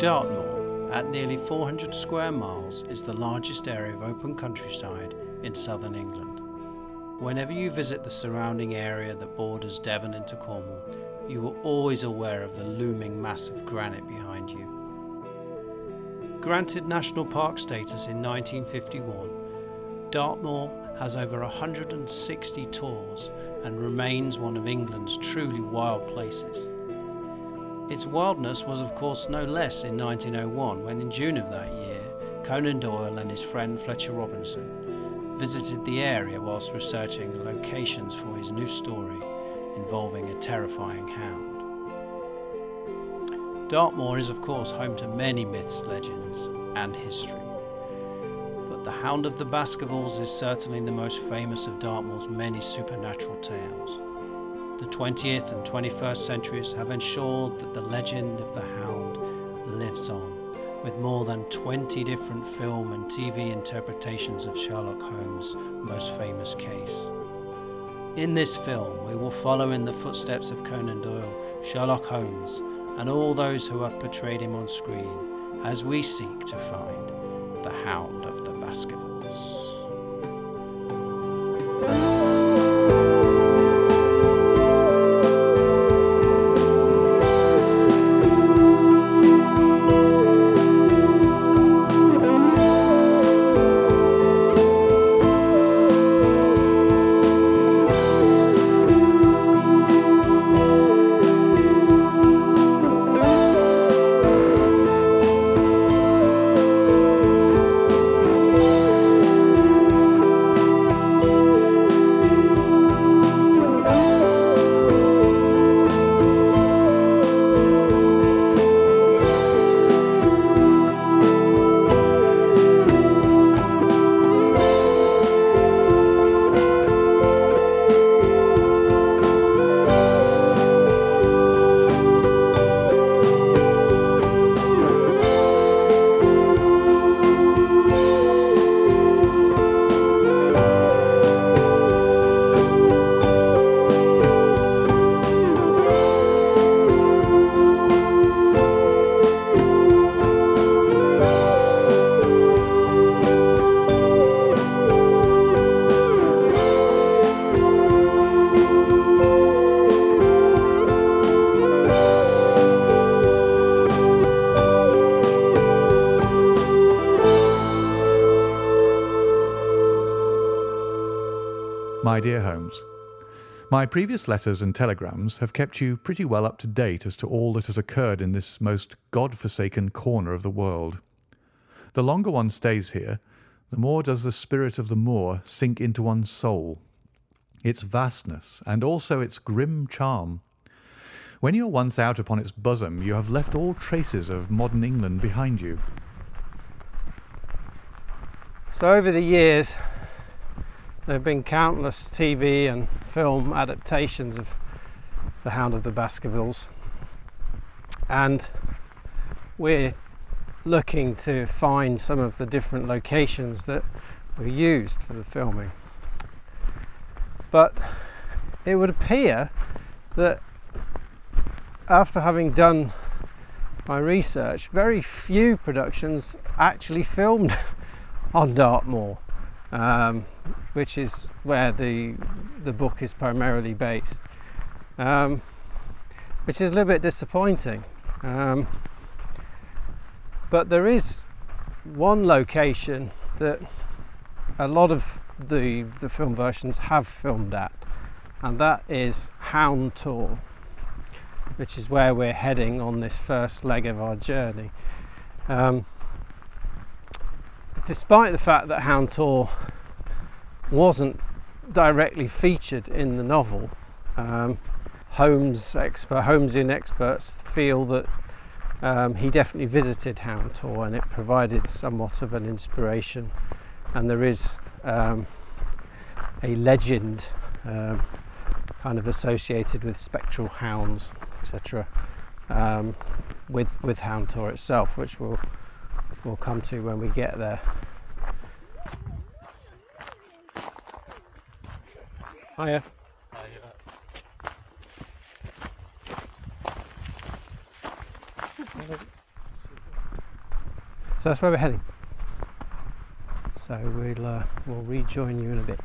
Dartmoor, at nearly 400 square miles, is the largest area of open countryside in southern England. Whenever you visit the surrounding area that borders Devon into Cornwall, you are always aware of the looming mass of granite behind you. Granted National Park status in 1951, Dartmoor has over 160 tors and remains one of England's truly wild places. Its wildness was of course no less in 1901 when in June of that year, Conan Doyle and his friend Fletcher Robinson visited the area whilst researching locations for his new story involving a terrifying hound. Dartmoor is of course home to many myths, legends and history. But the Hound of the Baskervilles is certainly the most famous of Dartmoor's many supernatural tales. The 20th and 21st centuries have ensured that the legend of the Hound lives on, with more than 20 different film and TV interpretations of Sherlock Holmes' most famous case. In this film, we will follow in the footsteps of Conan Doyle, Sherlock Holmes, and all those who have portrayed him on screen as we seek to find the Hound of the Baskervilles. My dear Holmes, my previous letters and telegrams have kept you pretty well up to date as to all that has occurred in this most God-forsaken corner of the world. The longer one stays here, the more does the spirit of the moor sink into one's soul, its vastness and also its grim charm. When you are once out upon its bosom, you have left all traces of modern England behind you. So over the years, there have been countless TV and film adaptations of The Hound of the Baskervilles, and we're looking to find some of the different locations that were used for the filming. But it would appear that after having done my research, very few productions actually filmed on Dartmoor, which is where the book is primarily based, which is a little bit disappointing. But there is one location that a lot of the film versions have filmed at, and that is Hound Tor, which is where we're heading on this first leg of our journey. Despite the fact that Hound Tor wasn't directly featured in the novel, Holmesian experts feel that he definitely visited Hound Tor, and it provided somewhat of an inspiration, and there is a legend kind of associated with spectral hounds, etc., with Hound Tor itself, which we'll come to when we get there. Hiya. So that's where we're heading. So we'll rejoin you in a bit.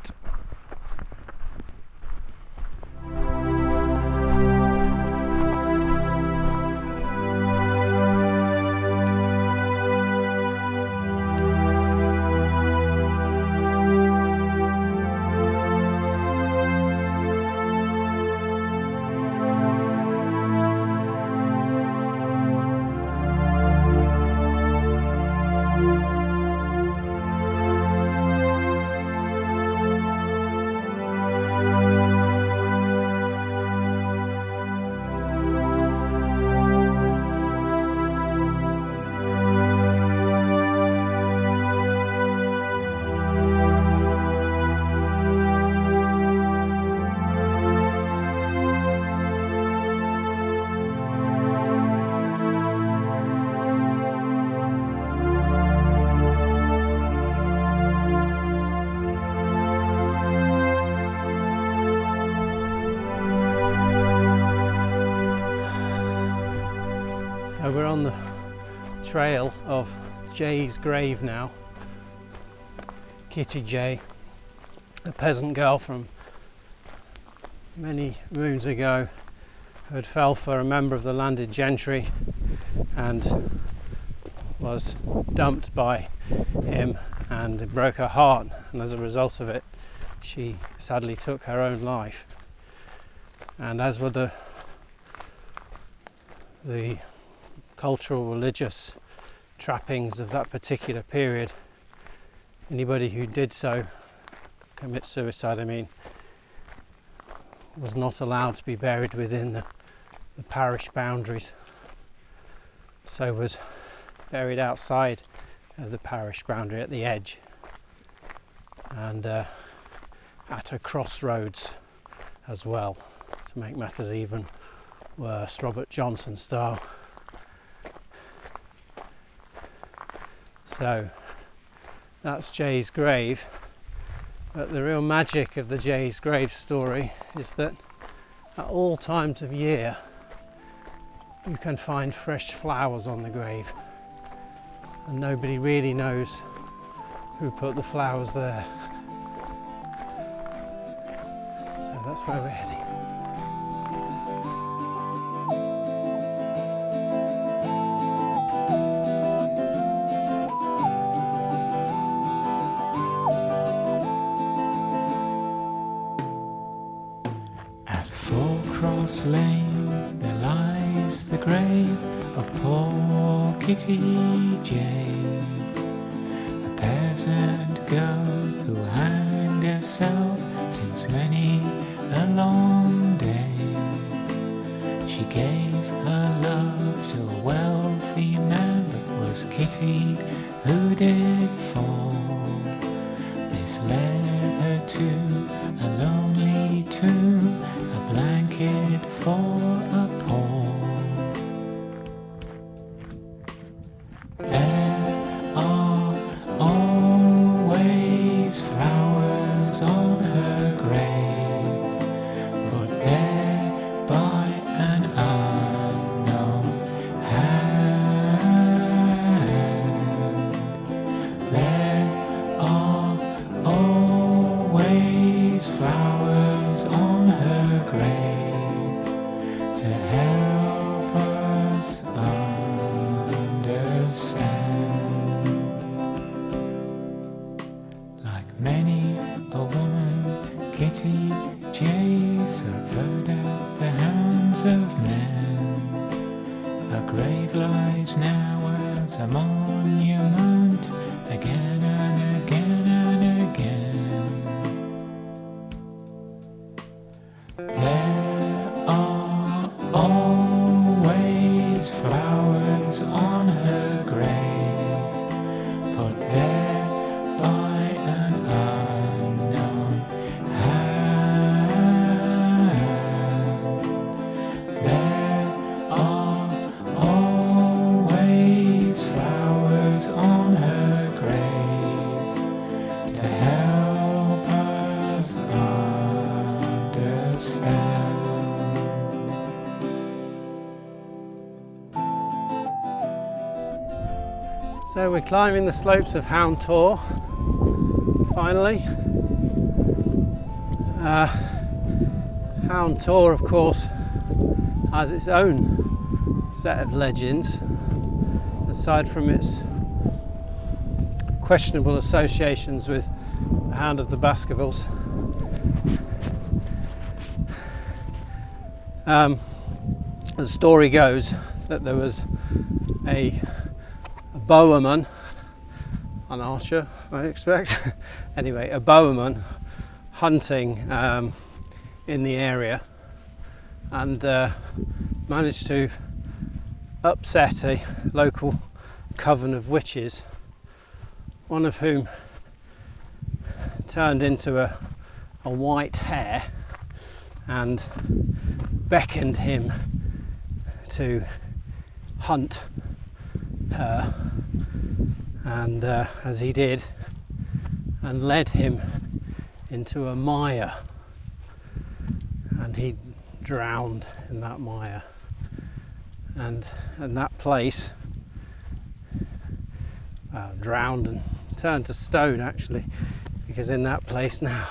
So we're on the trail of Jay's grave now. Kitty Jay, a peasant girl from many moons ago who had fell for a member of the landed gentry and was dumped by him, and it broke her heart, and as a result of it she sadly took her own life. And as were the cultural religious trappings of that particular period, anybody who did so, commit suicide I mean, was not allowed to be buried within the parish boundaries, so was buried outside of the parish boundary at the edge, and at a crossroads as well, to make matters even worse, Robert Johnson style. So that's Jay's grave, but the real magic of the Jay's grave story is that at all times of year you can find fresh flowers on the grave, and nobody really knows who put the flowers there. So that's where we're heading. Lane, there lies the grave of poor Kitty Jay, a peasant girl who hanged herself since many a long day. She gave her love to a wealthy man, but was Kitty who did fall. This led her to a lonely tomb, a blanket for a pall. There are always flowers on her grave, put there by an unknown hand. There are always flowers on her grave to help us understand. Like many a woman, Kitty Jay suffered at the hands of men. Her grave lies now as a monument, again and again and again. There are always flowers on her grave, put there by an unknown hand. So we're climbing the slopes of Hound Tor, finally. Hound Tor, of course, has its own set of legends, aside from its questionable associations with the Hound of the Baskervilles. The story goes that there was a bowerman, an archer I expect, anyway, a bowerman hunting in the area, and managed to upset a local coven of witches, one of whom turned into a white hare and beckoned him to hunt her, and as he did, and led him into a mire, and he drowned in that mire, and that place drowned and turned to stone, actually, because in that place now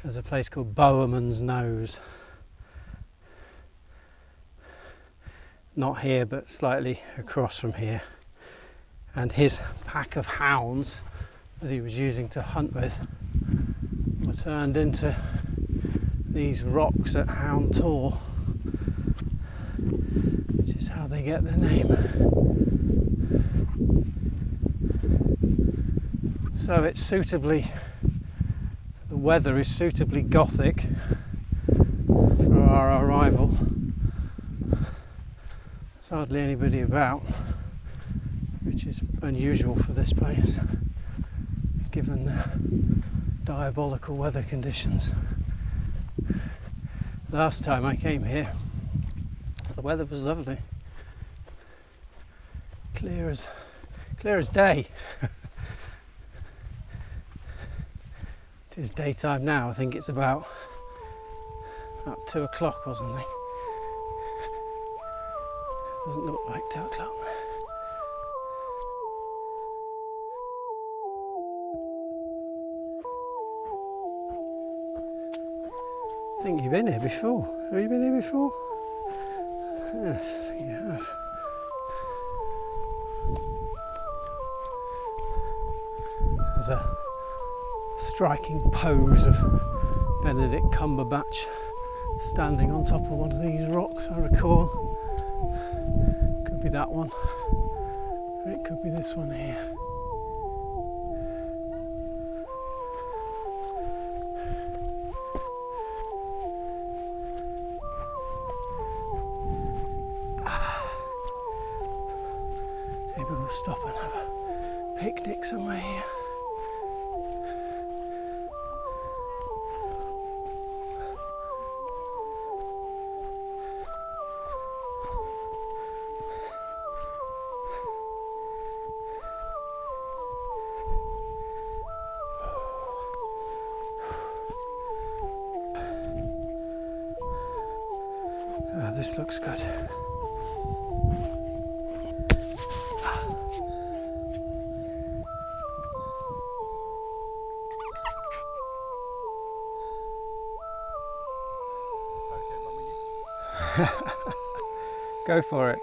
there's a place called Bowerman's Nose. Not here, but slightly across from here, and his pack of hounds that he was using to hunt with were turned into these rocks at Hound Tor, which is how they get their name. So it's suitably, the weather is suitably gothic for our arrival. There's hardly anybody about, which is unusual for this place, given the diabolical weather conditions. Last time I came here, the weather was lovely, clear as day. It is daytime now. I think it's about 2 o'clock or something. Doesn't look like 2 o'clock. I think you've been here before. Have you been here before? Yes, I think you have. There's a striking pose of Benedict Cumberbatch standing on top of one of these rocks, I recall. Could be that one, or it could be this one here. Maybe we'll stop and have a picnic somewhere here. This looks good. Go for it.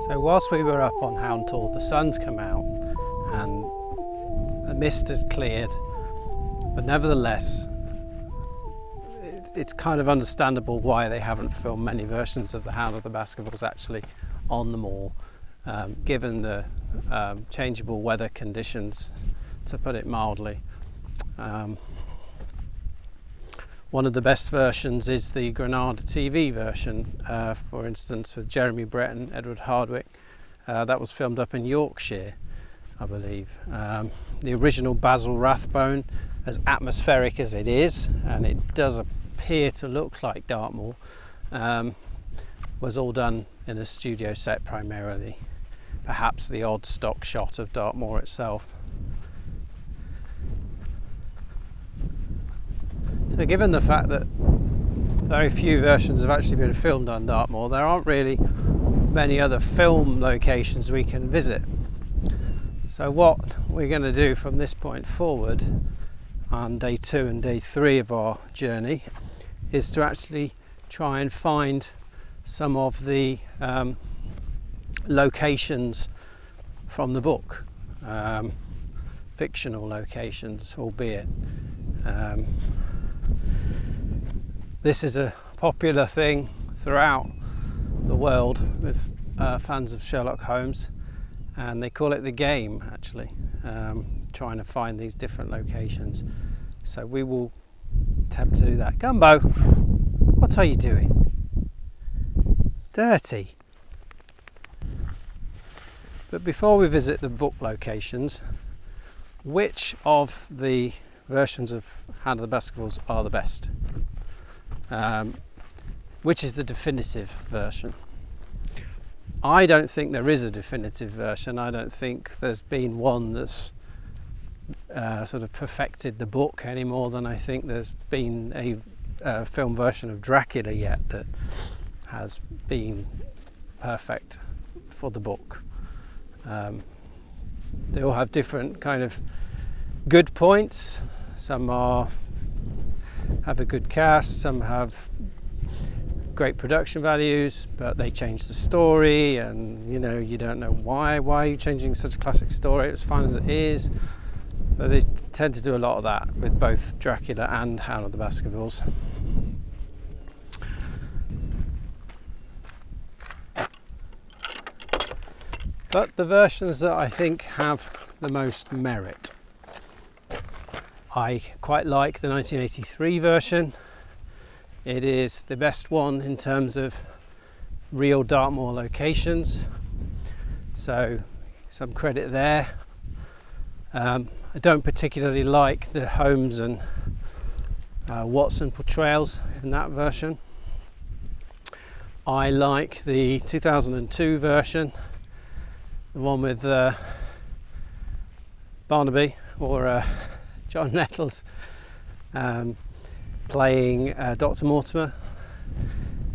So whilst we were up on Hound Tor, the sun's come out and the mist has cleared, but nevertheless it's kind of understandable why they haven't filmed many versions of the Hound of the Baskervilles actually on the moor, given the changeable weather conditions, to put it mildly. One of the best versions is the Granada TV version, for instance, with Jeremy Brett and Edward Hardwicke. That was filmed up in Yorkshire, I believe. The original Basil Rathbone, as atmospheric as it is, and it does appear to look like Dartmoor, was all done in a studio set primarily. Perhaps the odd stock shot of Dartmoor itself. So given the fact that very few versions have actually been filmed on Dartmoor, there aren't really many other film locations we can visit. So what we're going to do from this point forward on day 2 and day 3 of our journey is to actually try and find some of the locations from the book, fictional locations albeit. This is a popular thing throughout the world with fans of Sherlock Holmes, and they call it the game, actually, trying to find these different locations. So we will attempt to do that. Gumbo, what are you doing? Dirty. But before we visit the book locations, which of the versions of Hound of the Baskervilles are the best? Which is the definitive version? I don't think there is a definitive version. I don't think there's been one that's sort of perfected the book any more than I think there's been a film version of Dracula yet that has been perfect for the book. They all have different kind of good points. Some have a good cast, some have great production values, but they change the story, and you don't know why are you changing such a classic story? It's fine as it is. But they tend to do a lot of that with both Dracula and Hound of the Baskervilles. But the versions that I think have the most merit, I quite like the 1983 version. It is the best one in terms of real Dartmoor locations, so some credit there. I don't particularly like the Holmes and Watson portrayals in that version. I like the 2002 version, the one with Barnaby or John Nettles playing Dr. Mortimer.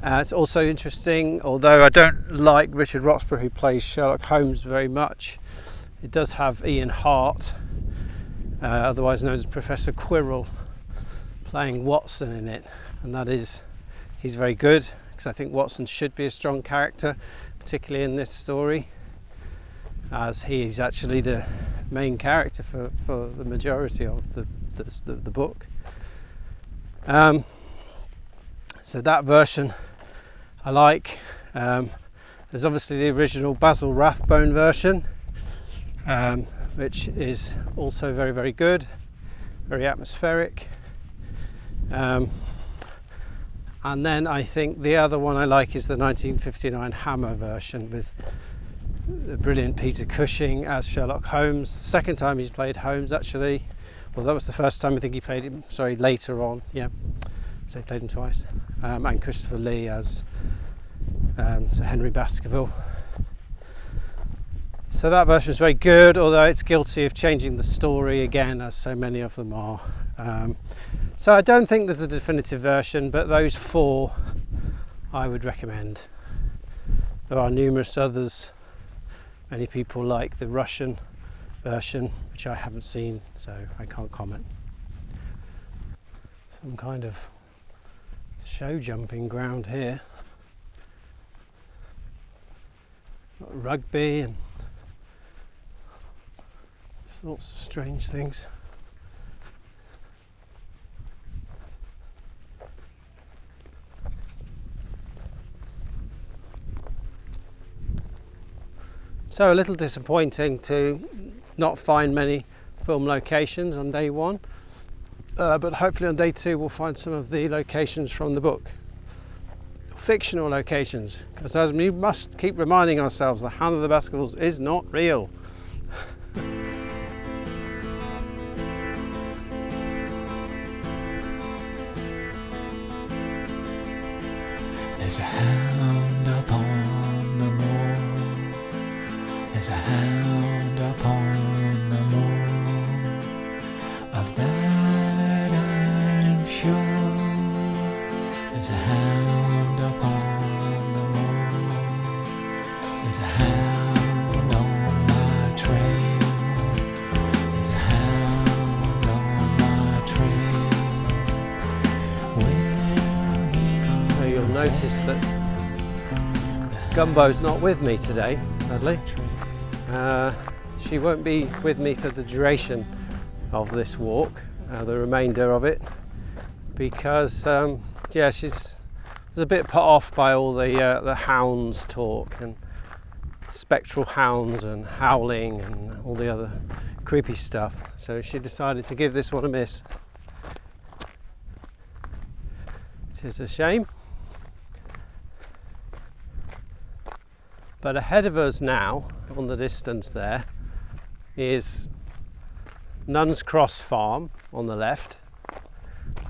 It's also interesting, although I don't like Richard Roxburgh, who plays Sherlock Holmes, very much. It does have Ian Hart, otherwise known as Professor Quirrell, playing Watson in it, and he's very good, because I think Watson should be a strong character, particularly in this story, as he's actually the main character for the majority of the book. So that version I like. There's obviously the original Basil Rathbone version, which is also very, very good, very atmospheric. And then I think the other one I like is the 1959 Hammer version with the brilliant Peter Cushing as Sherlock Holmes. The second time he's played Holmes, actually. Well, that was the first time I think he played him, later on, yeah. So he played him twice. And Christopher Lee as Sir Henry Baskerville. So that version is very good, although it's guilty of changing the story again, as so many of them are. So I don't think there's a definitive version, but those 4 I would recommend. There are numerous others. Many people like the Russian version, which I haven't seen, so I can't comment. Some kind of show jumping ground here. Got rugby and sorts of strange things. So a little disappointing to not find many film locations on day 1. but hopefully on day 2 we'll find some of the locations from the book. Fictional locations, because as we must keep reminding ourselves, the Hound of the Baskervilles is not real. There's a hound upon the moor. There's a hound upon the moor. Of that I'm sure. There's a hound upon the moor. There's a hound on my trail. There's a hound on my trail. Will he? So you'll notice that Gumbo's not with me today, sadly. She won't be with me for the duration of this walk, the remainder of it, because yeah, she's a bit put off by all the hounds talk and spectral hounds and howling and all the other creepy stuff. So she decided to give this one a miss. It is a shame. But ahead of us now, on the distance there, is NUN'S Cross Farm on the left,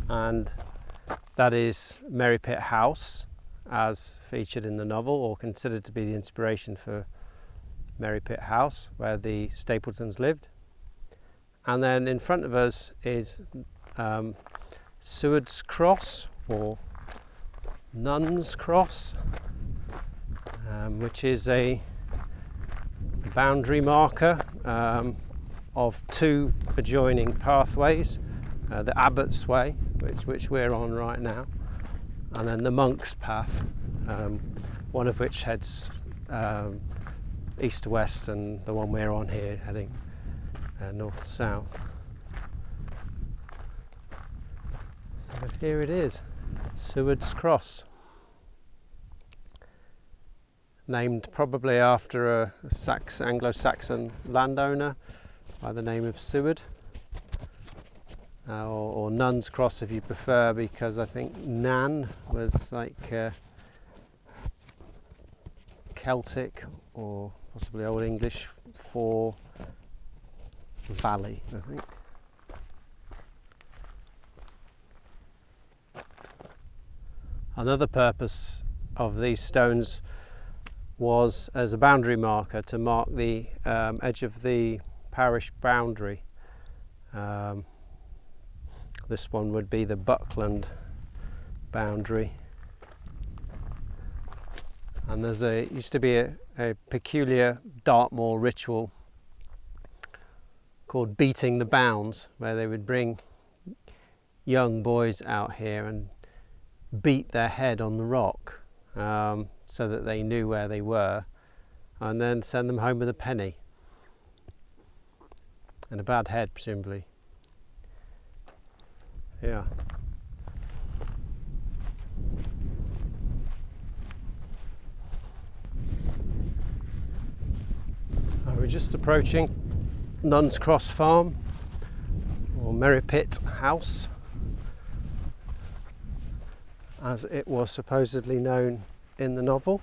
and that is Merry Pit House, as featured in the novel, or considered to be the inspiration for Merry Pit House, where the Stapletons lived. And then in front of us is Seward's Cross, or NUN'S Cross, which is a boundary marker of 2 adjoining pathways, the Abbot's Way, which we're on right now, and then the Monk's Path, one of which heads east to west, and the one we're on here heading north to south. So here it is, Seward's Cross, named probably after a Anglo-Saxon landowner by the name of Seward, or Nun's Cross if you prefer, because I think Nan was like Celtic or possibly Old English for valley, I think. Another purpose of these stones was as a boundary marker to mark the edge of the parish boundary. This one would be the Buckland boundary, and there used to be a peculiar Dartmoor ritual called beating the bounds, where they would bring young boys out here and beat their head on the rock, so that they knew where they were, and then send them home with a penny and a bad head, presumably. Yeah. We're just approaching NUN'S Cross Farm, or Merry Pit House, as it was supposedly known in the novel.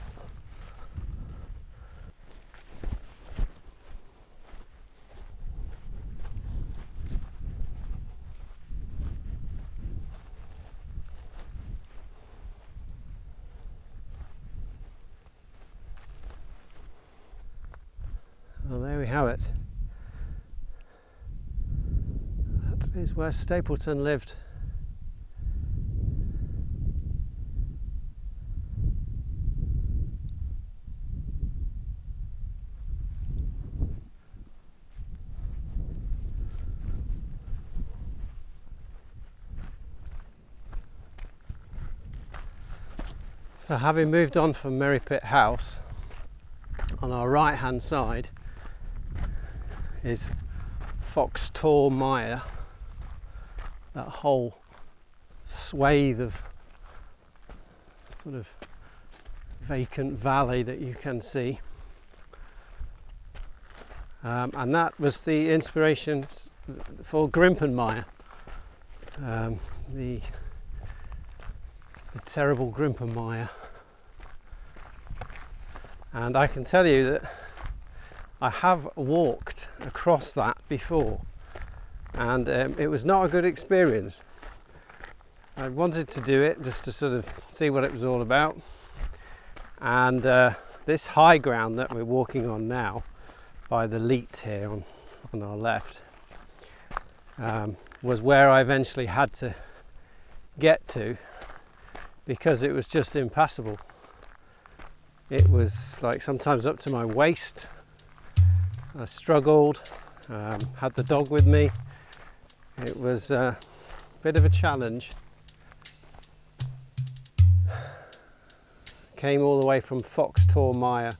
Well, there we have it. That is where Stapleton lived. So having moved on from Merry Pit House, on our right hand side is Hound Tor Walk, that whole swathe of sort of vacant valley that you can see, and that was the inspiration for Grimspound. the terrible Grimpenmire, and I can tell you that I have walked across that before, and it was not a good experience. I wanted to do it just to sort of see what it was all about, and this high ground that we're walking on now by the Leat here on our left was where I eventually had to get to, because it was just impassable. It was like sometimes up to my waist. I struggled, had the dog with me. It was a bit of a challenge. Came all the way from Hound Tor Walk,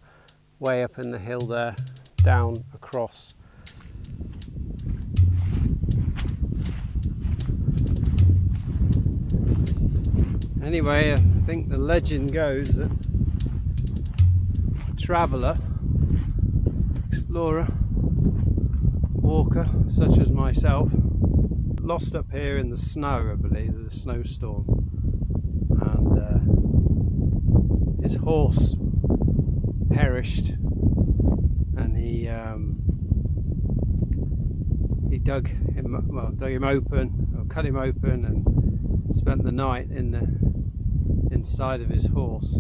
way up in the hill there, down across. Anyway, I think the legend goes that a traveller, explorer, walker such as myself, lost up here in the snow, I believe, the snowstorm, and his horse perished, and he dug him open, or cut him open, and spent the night inside of his horse,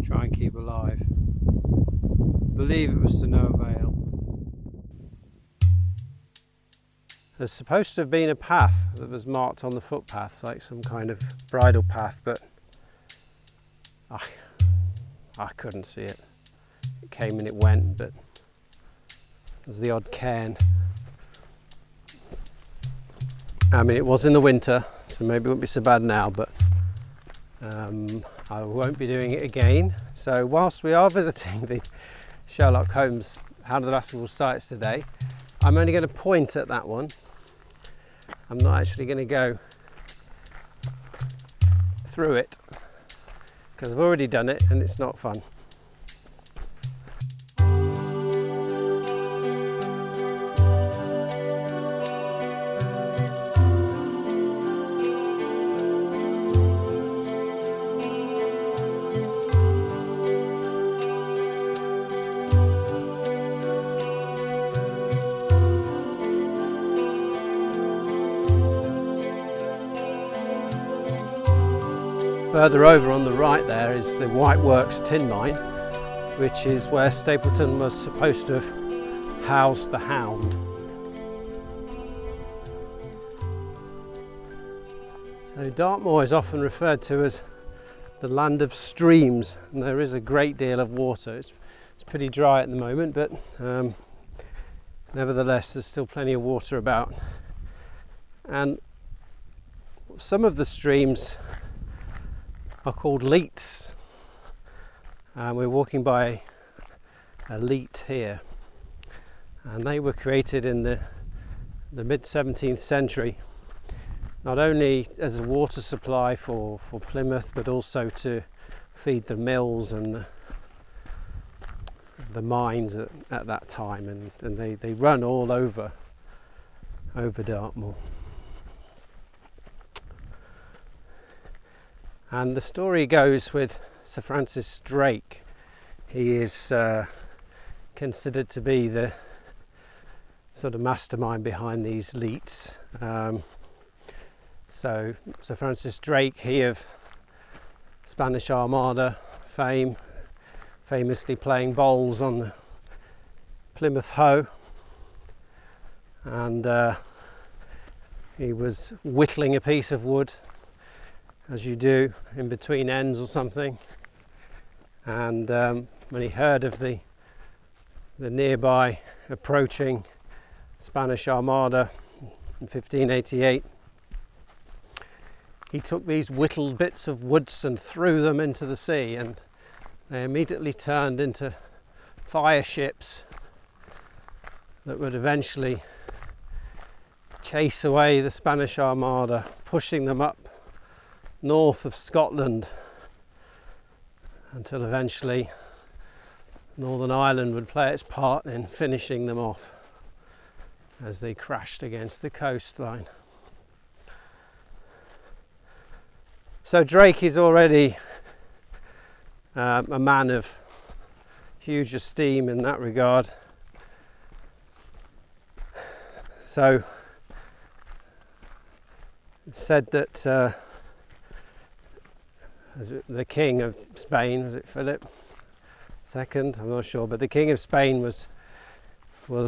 try and keep alive. I believe it was to no avail. There's supposed to have been a path that was marked on the footpath, like some kind of bridle path, but I couldn't see it. It came and it went, but there's the odd cairn. I mean, it was in the winter, so maybe it won't be so bad now, but I won't be doing it again. So whilst we are visiting the Sherlock Holmes Hound of the Baskervilles sites today, I'm only going to point at that one. I'm not actually going to go through it, because I've already done it and it's not fun. Further over on the right there is the White Works tin mine, which is where Stapleton was supposed to have housed the Hound. So Dartmoor is often referred to as the land of streams, and there is a great deal of water. It's pretty dry at the moment, but nevertheless there's still plenty of water about. And some of the streams are called leats. We're walking by a leat here, and they were created in the mid 17th century, not only as a water supply for Plymouth, but also to feed the mills and the mines at that time, and they run all over Dartmoor. And the story goes with Sir Francis Drake. He is considered to be the sort of mastermind behind these leats. So Sir Francis Drake, he of Spanish Armada fame, famously playing bowls on the Plymouth Hoe, and he was whittling a piece of wood, as you do, in between ends or something, and when he heard of the nearby approaching Spanish Armada in 1588, he took these whittled bits of woods and threw them into the sea, and they immediately turned into fire ships that would eventually chase away the Spanish Armada, pushing them up north of Scotland until eventually Northern Ireland would play its part in finishing them off as they crashed against the coastline. So Drake is already a man of huge esteem in that regard. So it's said that the King of Spain, was it Philip II? I'm not sure, but the King of Spain was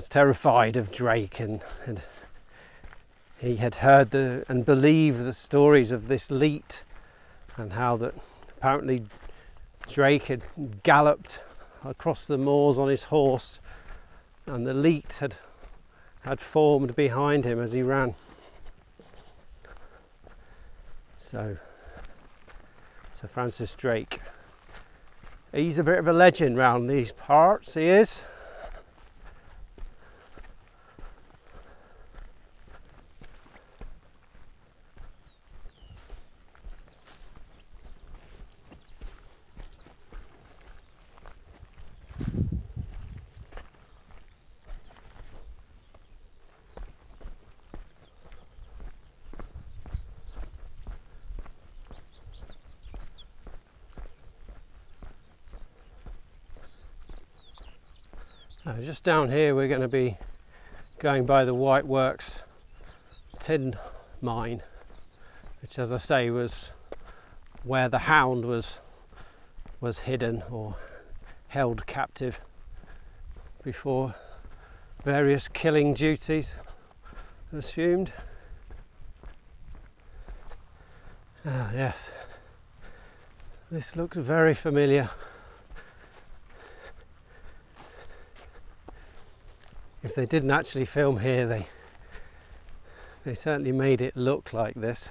terrified of Drake, and he had heard and believed the stories of this leet, and how that apparently Drake had galloped across the moors on his horse, and the leet had formed behind him as he ran. So Sir Francis Drake, he's a bit of a legend round these parts, he is. Just down here we're going to be going by the White Works tin mine, which, as I say, was where the Hound was hidden or held captive before various killing duties assumed. Ah, yes, this looks very familiar. If they didn't actually film here, they certainly made it look like this.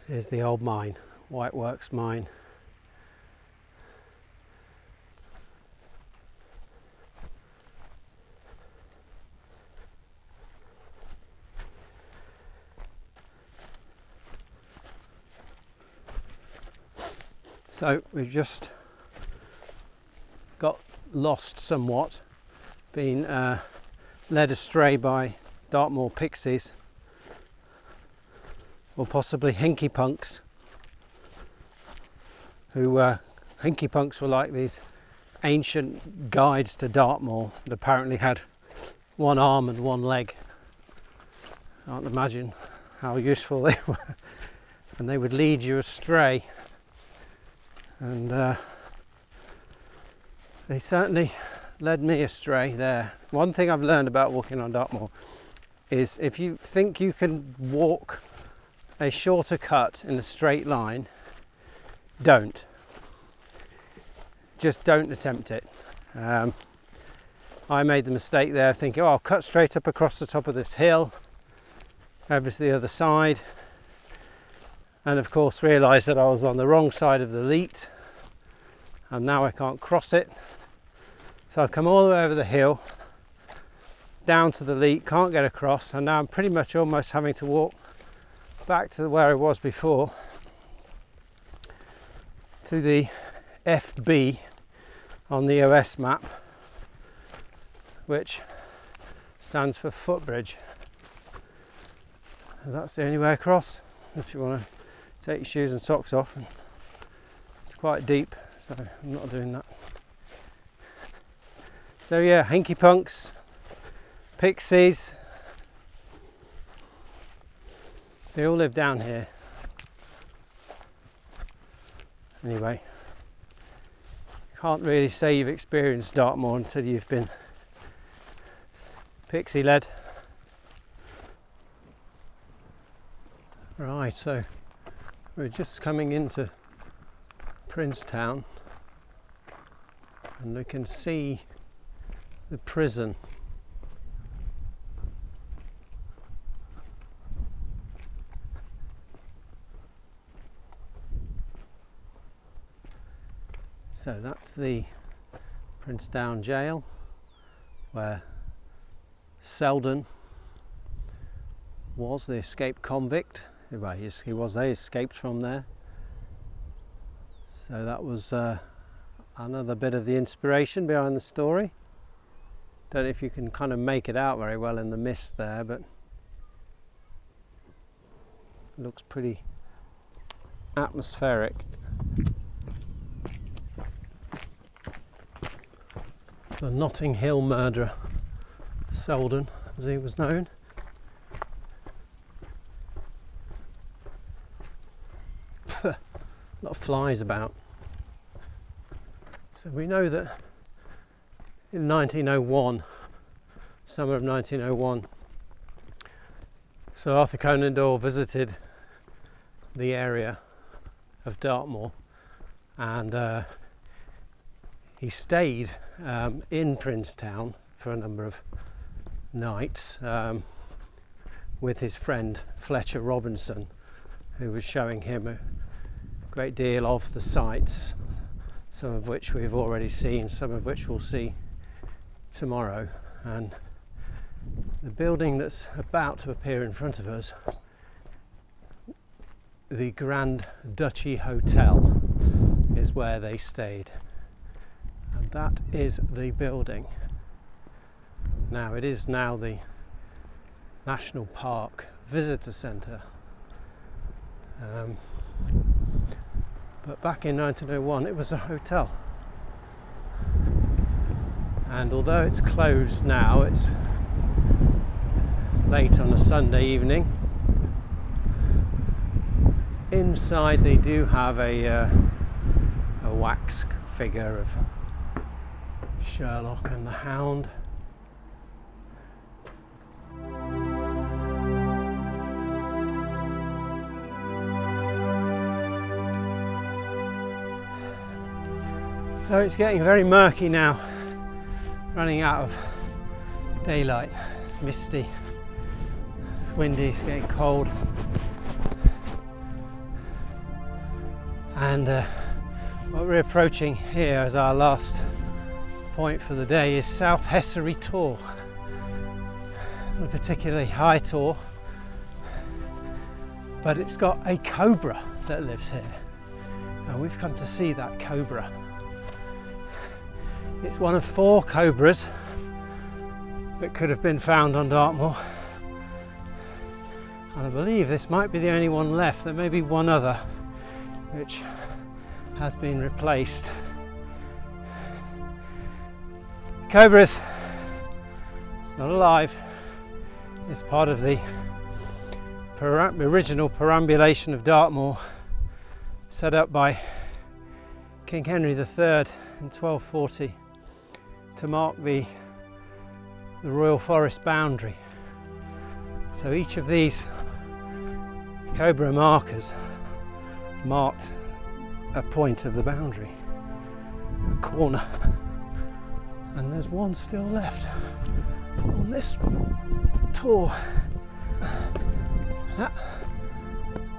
Here's the old mine, White Works mine. So we've just got lost somewhat, been led astray by Dartmoor pixies, or possibly hinky punks, who hinky punks were like these ancient guides to Dartmoor that apparently had one arm and one leg. I can't imagine how useful they were, and they would lead you astray. And they certainly led me astray there. One thing I've learned about walking on Dartmoor is if you think you can walk a shorter cut in a straight line, don't. Just don't attempt it. I made the mistake there thinking, oh, I'll cut straight up across the top of this hill over to the other side, and of course realised that I was on the wrong side of the leet, and now I can't cross it. So I've come all the way over the hill down to the leet, can't get across, and now I'm pretty much almost having to walk back to where I was before, to the FB on the OS map, which stands for footbridge. And that's the only way across if you want to take your shoes and socks off. And it's quite deep, so I'm not doing that. So yeah, hinky punks, pixies, they all live down here. Anyway, can't really say you've experienced Dartmoor until you've been pixie led. Right, so we're just coming into Princetown, and we can see the prison. So that's the Princetown jail, where Selden was the escaped convict. Well, they escaped from there. So that was another bit of the inspiration behind the story. Don't know if you can kind of make it out very well in the mist there, but it looks pretty atmospheric. The Notting Hill murderer, Selden, as he was known. A lot of flies about. So we know that in 1901, summer of 1901, Sir Arthur Conan Doyle visited the area of Dartmoor, and he stayed in Princetown for a number of nights with his friend Fletcher Robinson, who was showing him a great deal of the sights, some of which we've already seen, some of which we'll see tomorrow. And the building that's about to appear in front of us, the Grand Duchy Hotel, is where they stayed, and that is the building. Now it is now the National Park Visitor Centre, but back in 1901 it was a hotel, and although it's closed now, it's late on a Sunday evening. Inside they do have a wax figure of Sherlock and the Hound. So it's getting very murky now, running out of daylight. It's misty, it's windy, it's getting cold. And what we're approaching here as our last point for the day is South HESSARY Tor. Not a particularly high tor, but it's got a cobra that lives here, and we've come to see that cobra. It's one of 4 cobras that could have been found on Dartmoor, and I believe this might be the only one left. There may be one other which has been replaced. The cobra is not alive. It's part of the original perambulation of Dartmoor, set up by King Henry III in 1240 to mark the royal forest boundary. So each of these cobra markers marked a point of the boundary, a corner, and there's one still left on this tor.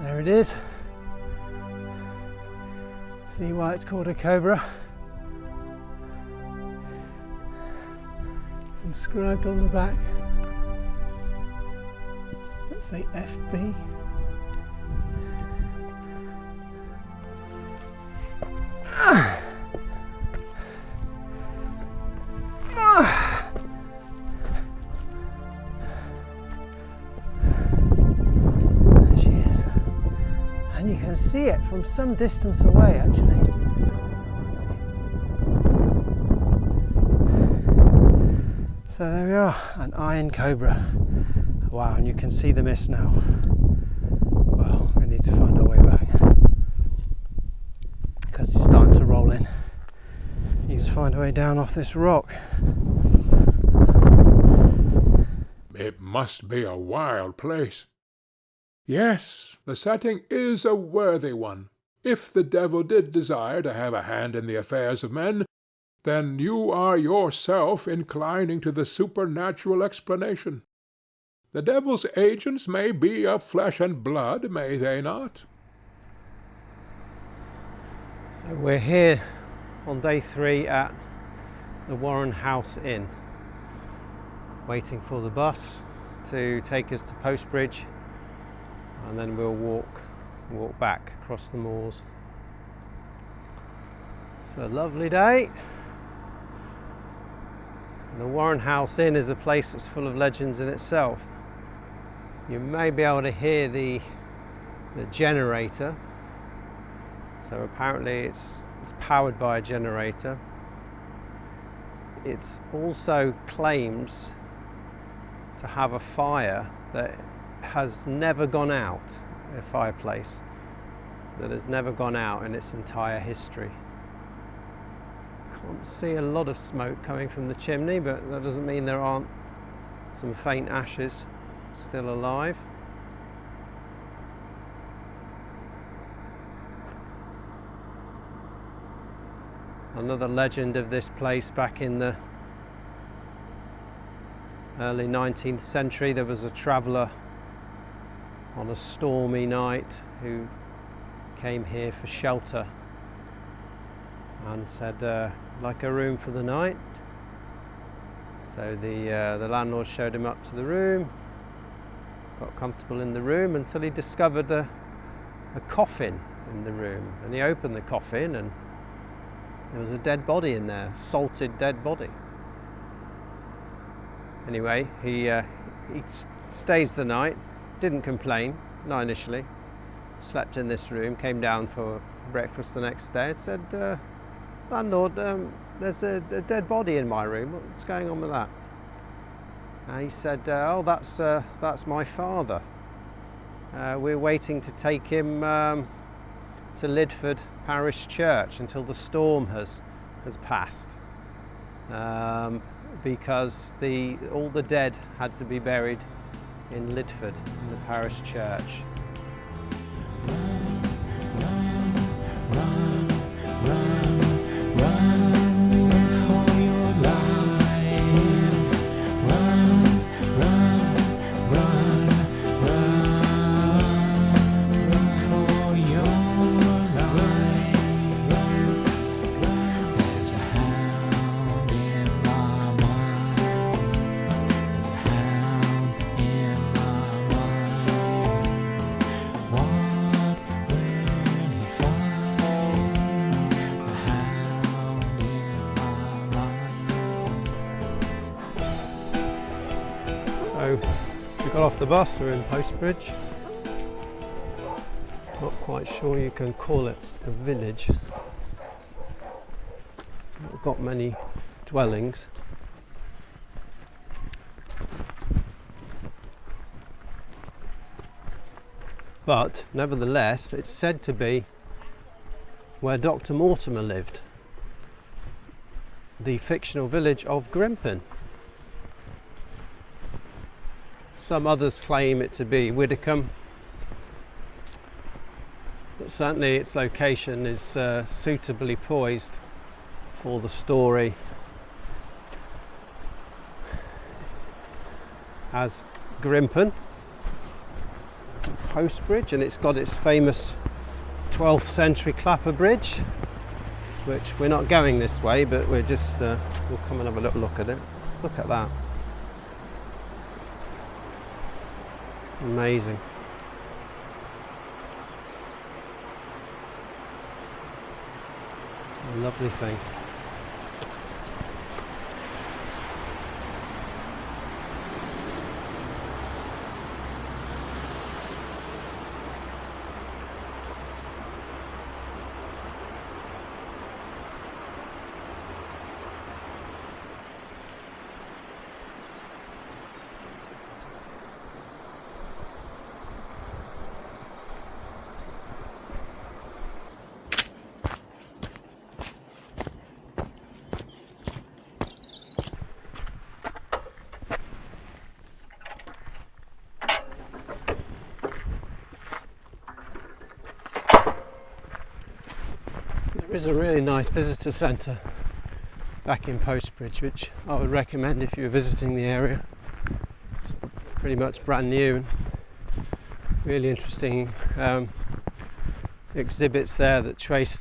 There it is. See why it's called a cobra? Inscribed on the back. That's the FB. There she is, and you can see it from some distance away actually. So there we are, an iron cobra. Wow, and you can see the mist now. Well, we need to find our way back because it's starting to roll in. You just find a way down off this rock. It must be a wild place. Yes, the setting is a worthy one. If the devil did desire to have a hand in the affairs of men, then you are yourself inclining to the supernatural explanation. The devil's agents may be of flesh and blood, may they not? So we're here on day 3 at the Warren House Inn, waiting for the bus to take us to Postbridge, and then we'll walk back across the moors. It's a lovely day. The Warren House Inn is a place that's full of legends in itself. You may be able to hear the generator. So apparently it's powered by a generator. It also claims to have a fire that has never gone out, a fireplace that has never gone out in its entire history. Can't see a lot of smoke coming from the chimney, but that doesn't mean there aren't some faint ashes still alive. Another legend of this place, back in the early 19th century, there was a traveller on a stormy night who came here for shelter and said, like a room for the night. So the landlord showed him up to the room, got comfortable in the room until he discovered a coffin in the room, and he opened the coffin and there was a dead body in there, salted dead body. Anyway, he stays the night, didn't complain, not initially, slept in this room, came down for breakfast the next day and said, landlord, there's a dead body in my room, what's going on with that? And he said, oh, that's my father. We're waiting to take him to Lidford Parish Church until the storm has passed, because all the dead had to be buried in Lidford, in the parish church. So we got off the bus, we're in Postbridge. Not quite sure you can call it a village. Not got many dwellings. But nevertheless, it's said to be where Dr. Mortimer lived, the fictional village of Grimpen. Some others claim it to be Widdicombe, but certainly its location is suitably poised for the story as Grimpen, Postbridge, and it's got its famous 12th century clapper bridge, which we're not going this way, but we're just we'll come and have a little look at it. Look at that. Amazing. A lovely thing. There is a really nice visitor centre back in Postbridge, which I would recommend if you're visiting the area. It's pretty much brand new and really interesting exhibits there that trace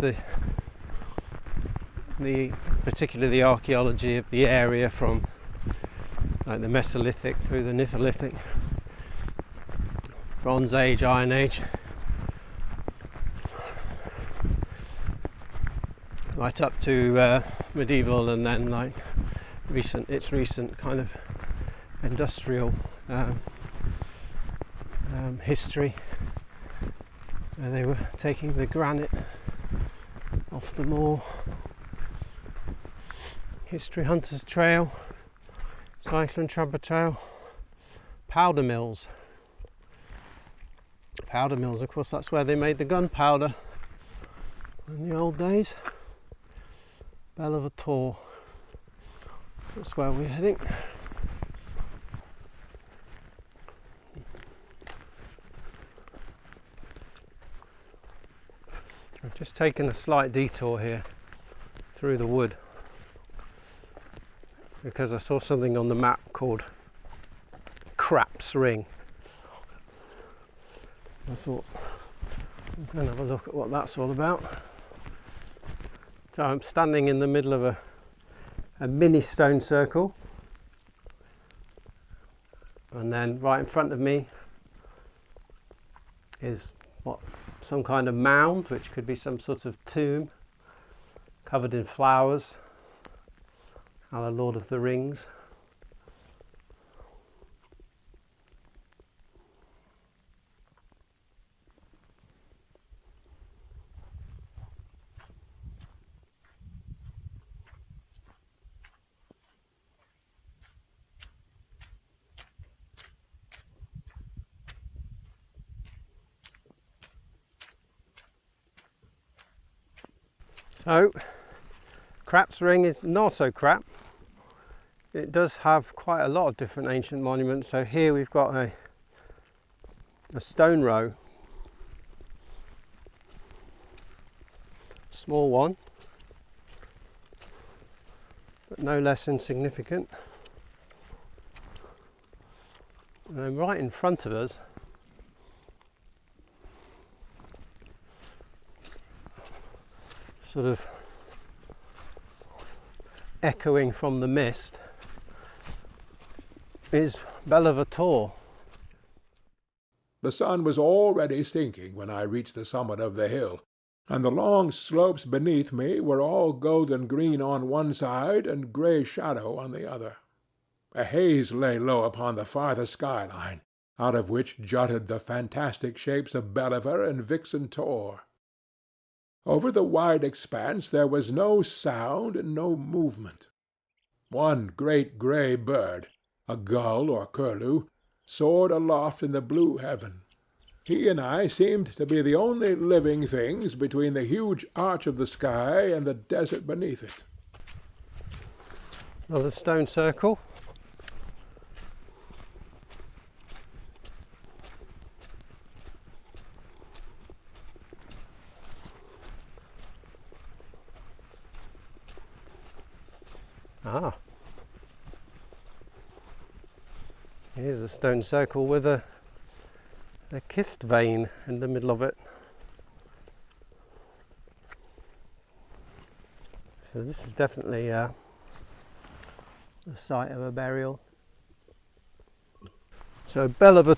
particularly the archaeology of the area from like the Mesolithic through the Neolithic, Bronze Age, Iron Age, right up to medieval, and then like recent kind of industrial history. They were taking the granite off the moor. History Hunters Trail, Cyclone Trapper Trail, powder mills. Powder mills, of course, that's where they made the gunpowder in the old days. BELLEVER, that's where we're heading. I've just taken a slight detour here through the wood because I saw something on the map called KRAPS Ring. I thought I'm going to have a look at what that's all about. So I'm standing in the middle of a mini stone circle, and then right in front of me is some kind of mound, which could be some sort of tomb covered in flowers, a la Lord of the Rings. So, KRAPS Ring is not so crap. It does have quite a lot of different ancient monuments. So here we've got a stone row, small one, but no less insignificant. And then right in front of us, sort of echoing from the mist, is BELLEVER. The sun was already sinking when I reached the summit of the hill, and the long slopes beneath me were all golden green on one side and grey shadow on the other. A haze lay low upon the farther skyline, out of which jutted the fantastic shapes of Bellever and Vixen Tor. Over the wide expanse there was no sound and no movement. One great grey bird, a gull or curlew, soared aloft in the blue heaven. He and I seemed to be the only living things between the huge arch of the sky and the desert beneath it. Another stone circle. Ah, here's a stone circle with a kist vein in the middle of it. So this is definitely the site of a burial. So BELLEVER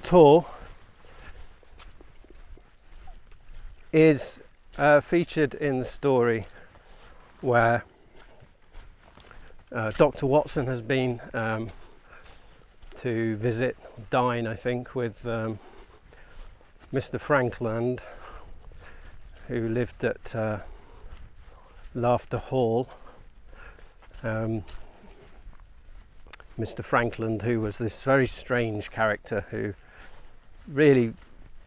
is featured in the story where Dr. Watson has been to visit, dine I think, with Mr. Frankland, who lived at Laughter Hall. Mr. Frankland, who was this very strange character, who really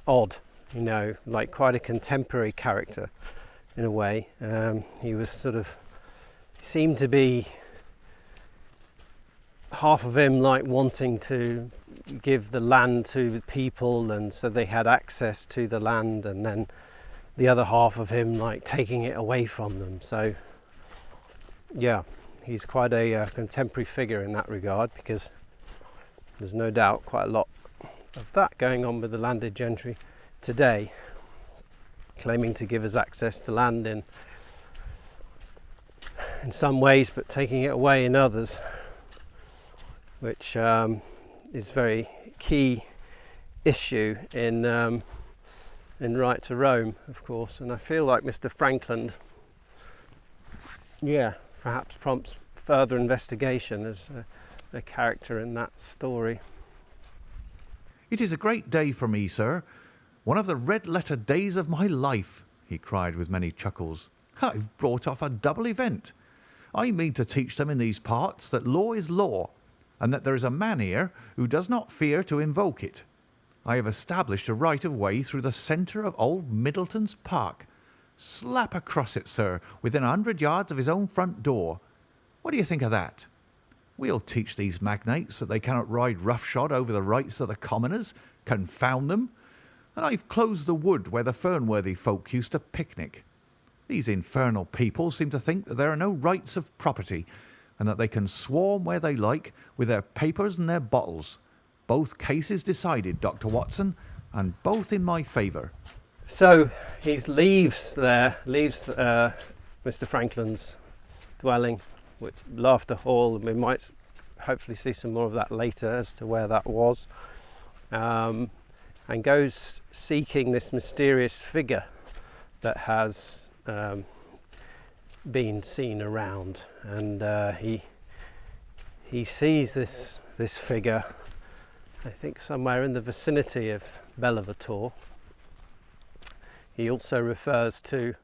odd, you know, like quite a contemporary character in a way. He was sort of, seemed to be half of him like wanting to give the land to the people, and so they had access to the land, and then the other half of him like taking it away from them. So yeah, he's quite a contemporary figure in that regard, because there's no doubt quite a lot of that going on with the landed gentry today, claiming to give us access to land in some ways but taking it away in others, which is very key issue in Right to Roam, of course. And I feel like Mr. Frankland, yeah, perhaps further investigation as a character in that story. "It is a great day for me, sir. One of the red-letter days of my life," he cried with many chuckles. "I've brought off a double event. I mean to teach them in these parts that law is law, and that there is a man here who does not fear to invoke it. I have established a right-of-way through the centre of old Middleton's Park. Slap across it, sir, within 100 yards of his own front door. What do you think of that? We'll teach these magnates that they cannot ride roughshod over the rights of the commoners, confound them. And I've closed the wood where the Fernworthy folk used to picnic. These infernal people seem to think that there are no rights of property, and that they can swarm where they like with their papers and their bottles. Both cases decided, Dr. Watson, and both in my favour." So he leaves Mr. Franklin's dwelling, which Laughter Hall, and we might hopefully see some more of that later as to where that was, and goes seeking this mysterious figure that has been seen around, and he sees this figure, I think somewhere in the vicinity of BELLEVER Tor. He also refers to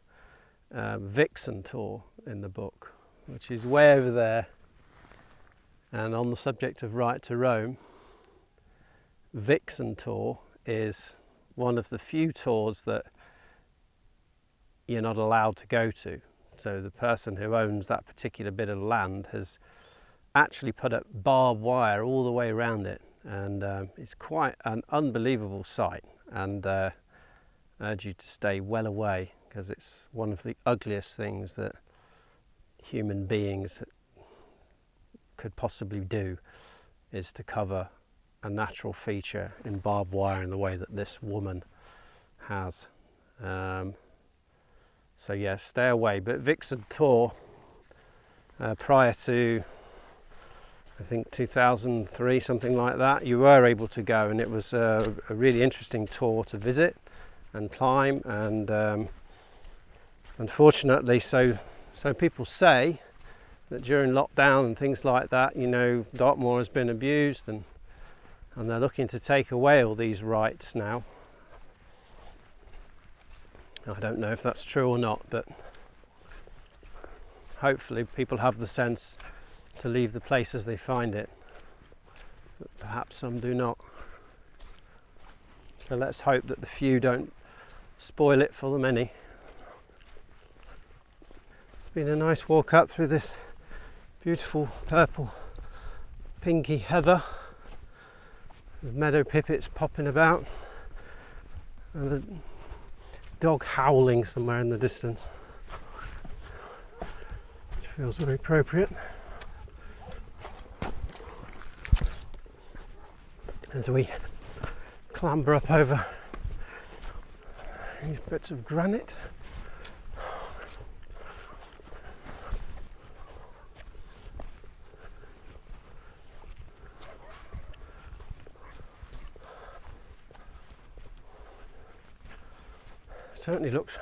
Vixen Tor in the book, which is way over there. And on the subject of right to roam, Vixen Tor is one of the few tors that you're not allowed to go to. So the person who owns that particular bit of land has actually put up barbed wire all the way around it, and it's quite an unbelievable sight, and I urge you to stay well away, because it's one of the ugliest things that human beings could possibly do, is to cover a natural feature in barbed wire in the way that this woman has. So yes, stay away. But Vixen Tor, prior to I think 2003, something like that, you were able to go, and it was a really interesting tour to visit and climb, and unfortunately, so people say that during lockdown and things like that, you know, Dartmoor has been abused, and they're looking to take away all these rights now. I don't know if that's true or not, but hopefully people have the sense to leave the place as they find it, but perhaps some do not. So let's hope that the few don't spoil it for the many. It's been a nice walk up through this beautiful purple pinky heather with meadow pipits popping about and a dog howling somewhere in the distance, which feels very appropriate. As we clamber up over these bits of granite. It certainly looks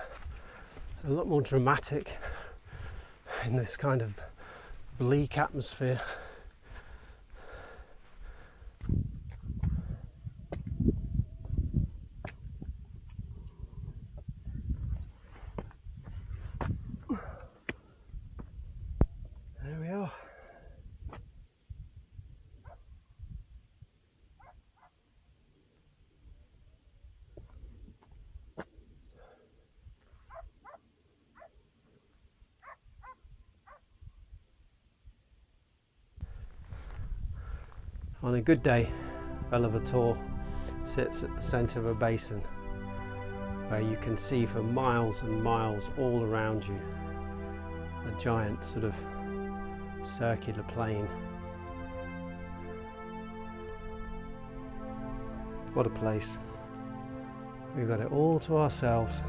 a lot more dramatic in this kind of bleak atmosphere. There we are. On a good day, BELLEVER Tor sits at the centre of a basin where you can see for miles and miles all around you a giant sort of circular plain. What a place. We've got it all to ourselves.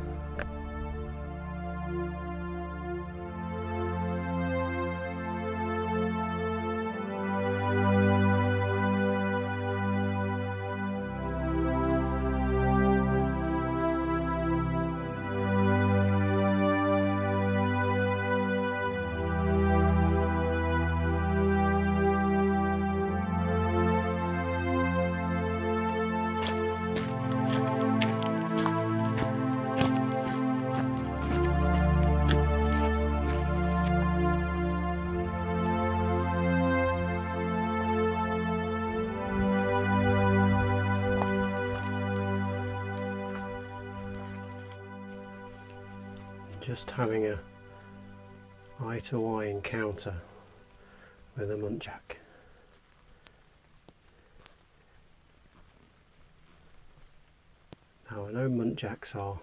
just having a eye-to-eye encounter with a muntjac. Now I know muntjacs are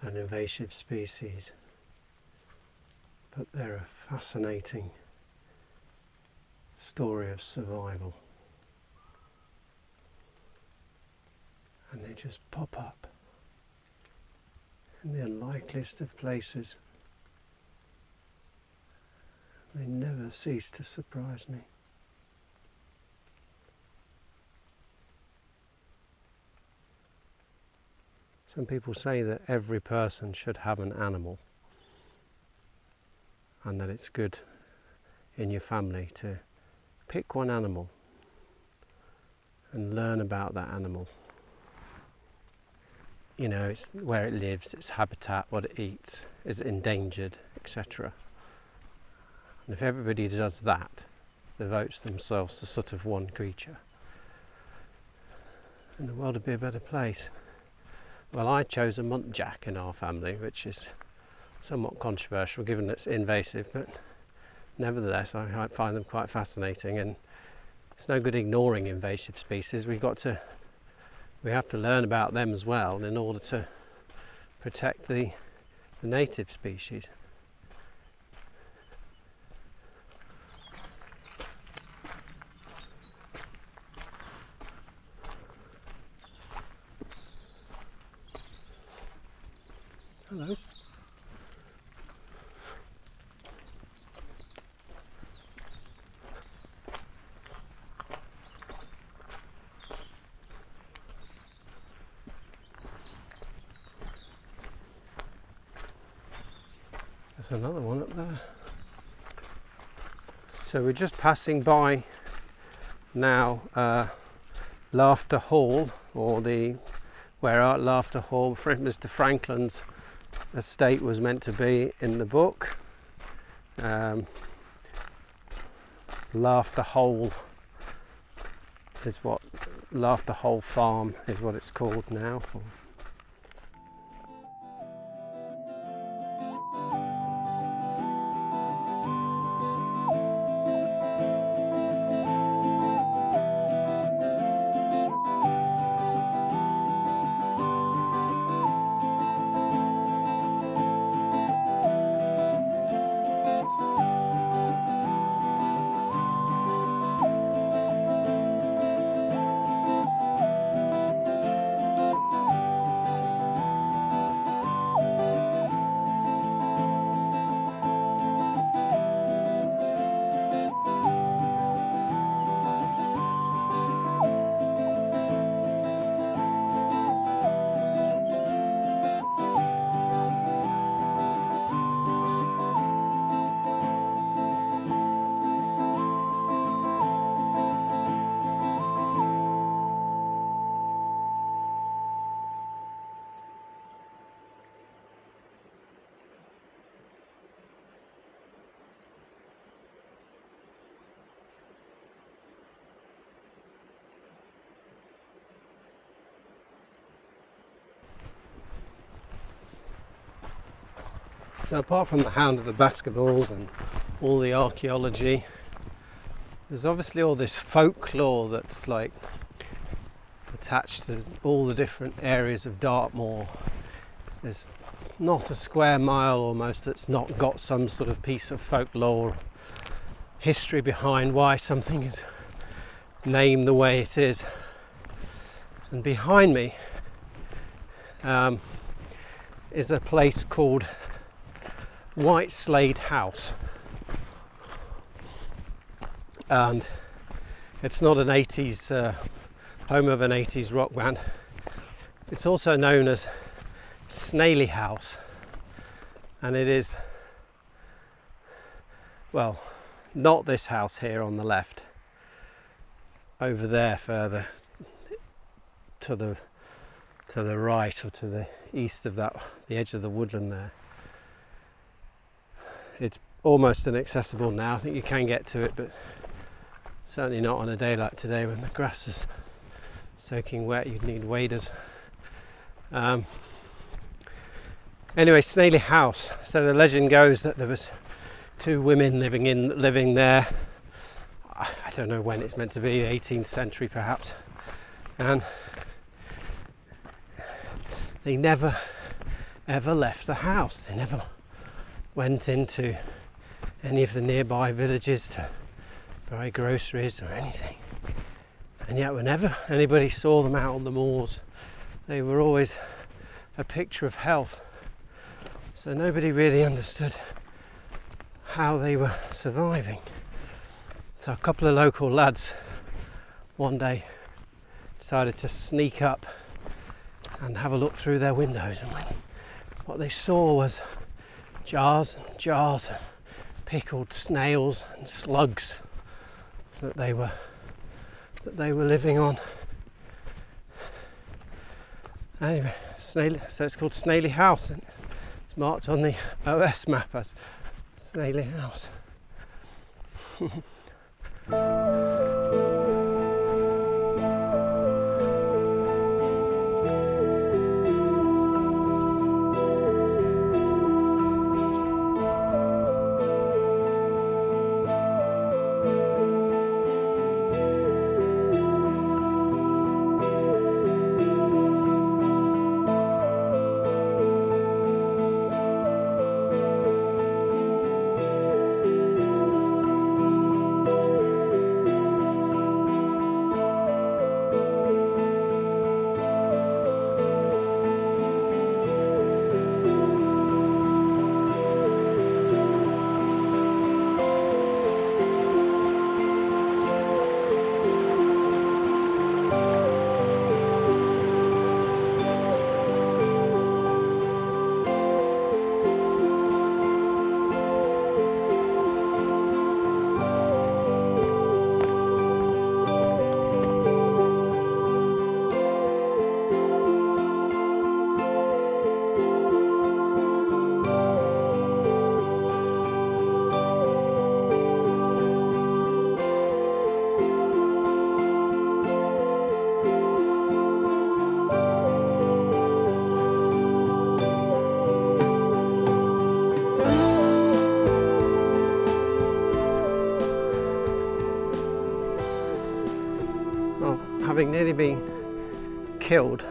an invasive species, but they're a fascinating story of survival, and they just pop up in the unlikeliest of places. They never cease to surprise me. Some people say that every person should have an animal, and that it's good in your family to pick one animal and learn about that animal. You know, it's where it lives, its habitat, what it eats, is it endangered, etc. And if everybody does that, devotes themselves to sort of one creature, then the world would be a better place. Well, I chose a muntjac in our family, which is somewhat controversial given it's invasive, but nevertheless I find them quite fascinating, and it's no good ignoring invasive species. We have to learn about them as well in order to protect the native species. Hello. There's another one up there. So we're just passing by now Laughter Hall, or where Laughter Hall, Mr. Franklin's estate was meant to be in the book. Laughter Hole is what Laughter Hole Farm is what it's called now. So apart from the Hound of the Baskervilles and all the archaeology, there's obviously all this folklore that's like attached to all the different areas of Dartmoor. There's not a square mile almost that's not got some sort of piece of folklore history behind why something is named the way it is. And behind me is a place called White Slade House, and it's not an 80s home of an 80s rock band. It's also known as Snaily House, and it is, well, not this house here on the left, over there further to the right or to the east of that, the edge of the woodland there. It's almost inaccessible now. I think you can get to it, but certainly not on a day like today when the grass is soaking wet. You'd need waders. Anyway, Snaily House. So the legend goes that there was 2 women living there. I don't know when it's meant to be, the 18th century perhaps, and they never ever left the house. They never went into any of the nearby villages to buy groceries or anything. And yet whenever anybody saw them out on the moors, they were always a picture of health. So nobody really understood how they were surviving. So a couple of local lads one day decided to sneak up and have a look through their windows, and what they saw was jars and jars of pickled snails and slugs that they were living on. Anyway, so it's called Snaily House, and it's marked on the OS map as Snaily House. Having nearly been killed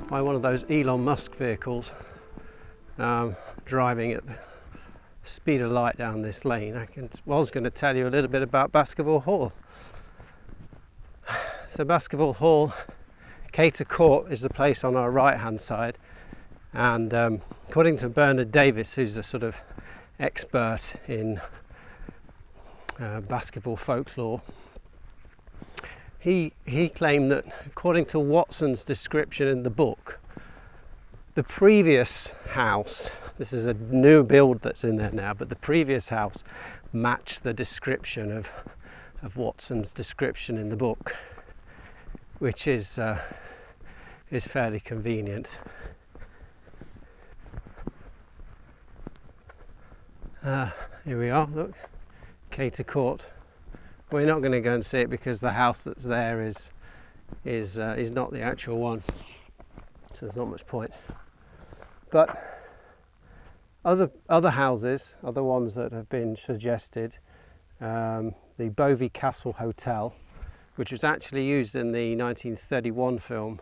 by one of those Elon Musk vehicles driving at the speed of light down this lane, I was going to tell you a little bit about Baskerville Hall. So Baskerville Hall, CATOR Court is the place on our right hand side, and according to Bernard Davis, who's a sort of expert in Baskerville folklore, he claimed that according to Watson's description in the book, the previous house, this is a new build that's in there now, but the previous house matched the description of Watson's description in the book, which is fairly convenient. Here we are, look, CATOR Court. We're not going to go and see it because the house that's there is not the actual one, so there's not much point. But other houses, other ones that have been suggested, the Bovey Castle Hotel, which was actually used in the 1931 film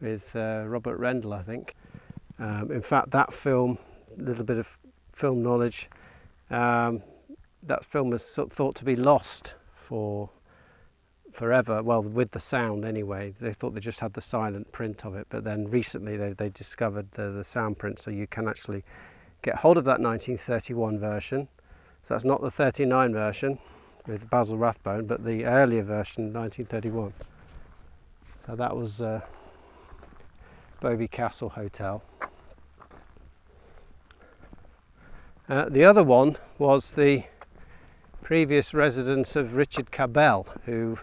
with Robert Rendell, I think. In fact, that film, a little bit of film knowledge, that film was thought to be lost for forever, well, with the sound anyway. They thought they just had the silent print of it, but then recently they discovered the sound print, so you can actually get hold of that 1931 version. So that's not the 39 version with Basil Rathbone, but the earlier version, 1931. So that was Bovey Castle Hotel. The other one was the previous residence of Richard Cabell, who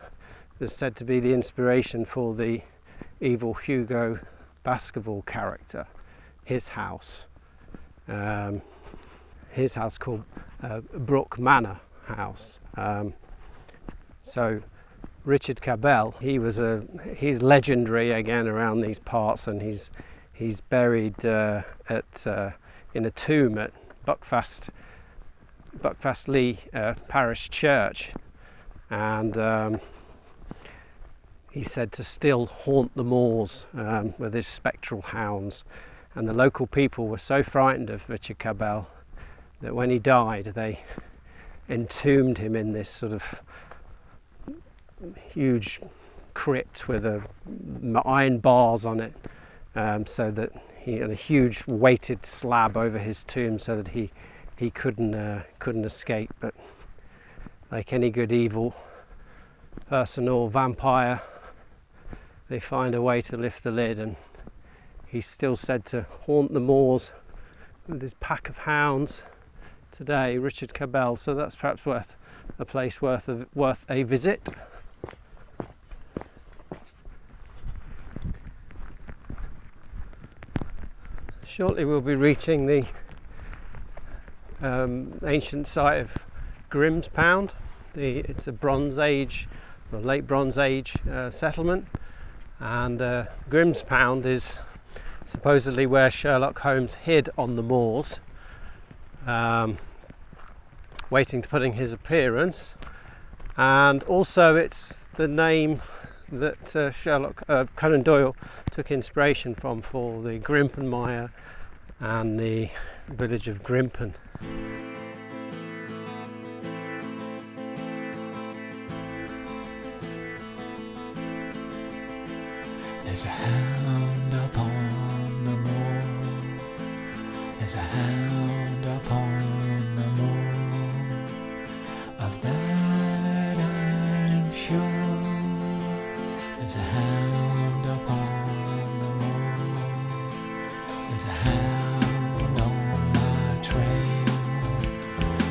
is said to be the inspiration for the evil Hugo Baskerville character. His house called Brook Manor House. So Richard Cabell, he's legendary again around these parts, and he's He's buried in a tomb at Buckfastleigh Parish Church, and he's said to still haunt the moors with his spectral hounds. And the local people were so frightened of Richard Cabell that when he died, they entombed him in this sort of huge crypt with iron bars on it, so that he had a huge weighted slab over his tomb, so that he couldn't escape. But like any good evil person or vampire, they find a way to lift the lid, and he's still said to haunt the moors with his pack of hounds today, Richard Cabell. So that's perhaps a place worth a visit. Shortly we'll be reaching the ancient site of GRIMSPOUND. It's a Bronze Age, or late Bronze Age settlement, and GRIMSPOUND is supposedly where Sherlock Holmes hid on the moors, waiting to put in his appearance. And also it's the name that Conan Doyle took inspiration from for the Grimpenmire and the village of Grimpen. There's a hound upon the moor. There's a hound upon the moor. Of that I'm sure. There's a hound upon the moor. There's a hound on my trail.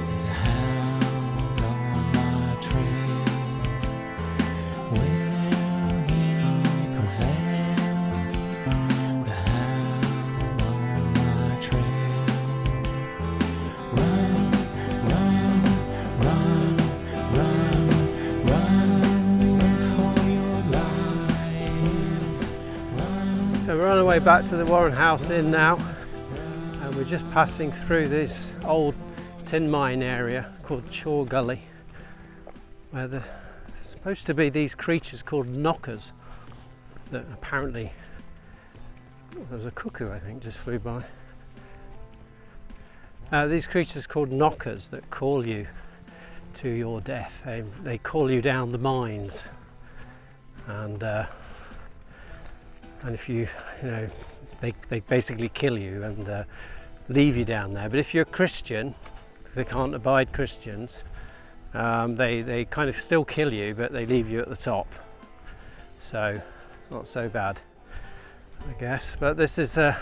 There's a hound on my trail. Will he prevail? The hound on my trail. Run, run, run, run, run for your life. Run. So we're on our way back to the Warren House Inn now, and we're just passing through this old tin mine area called Chaw Gully, where there's supposed to be these creatures called knockers that apparently, there was a cuckoo I think just flew by. These creatures called knockers that call you to your death. They call you down the mines, and if you know, they basically kill you and leave you down there. But if you're a Christian, they can't abide Christians, they kind of still kill you, but they leave you at the top, so not so bad, I guess. But this is the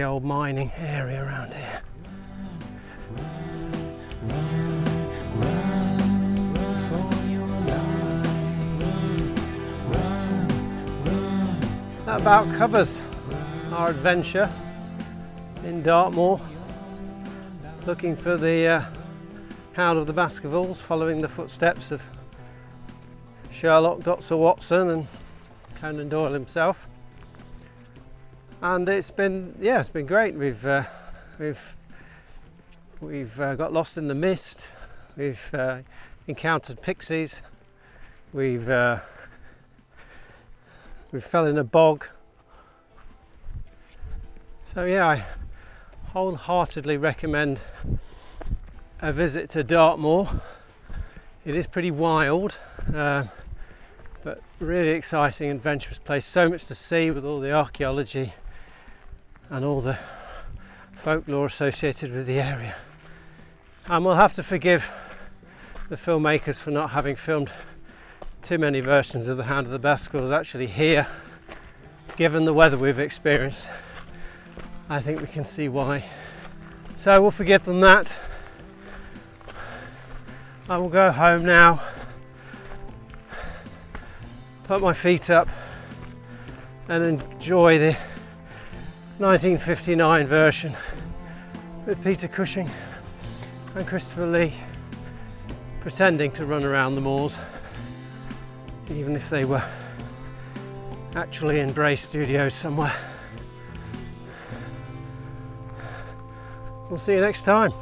old mining area around here. That about covers our adventure in Dartmoor, looking for the Hound of the Baskervilles, following the footsteps of Sherlock, Dr. Watson and Conan Doyle himself. And it's been great. We've got lost in the mist. We've encountered pixies. We fell in a bog. So yeah, I wholeheartedly recommend a visit to Dartmoor. It is pretty wild, but really exciting, adventurous place. So much to see with all the archaeology and all the folklore associated with the area. And we'll have to forgive the filmmakers for not having filmed too many versions of the Hound of the Baskervilles actually here. Given the weather we've experienced, I think we can see why. So we'll forgive them that. I will go home now, put my feet up and enjoy the 1959 version with Peter Cushing and Christopher Lee pretending to run around the moors, even if they were actually in Bray Studios somewhere. We'll see you next time.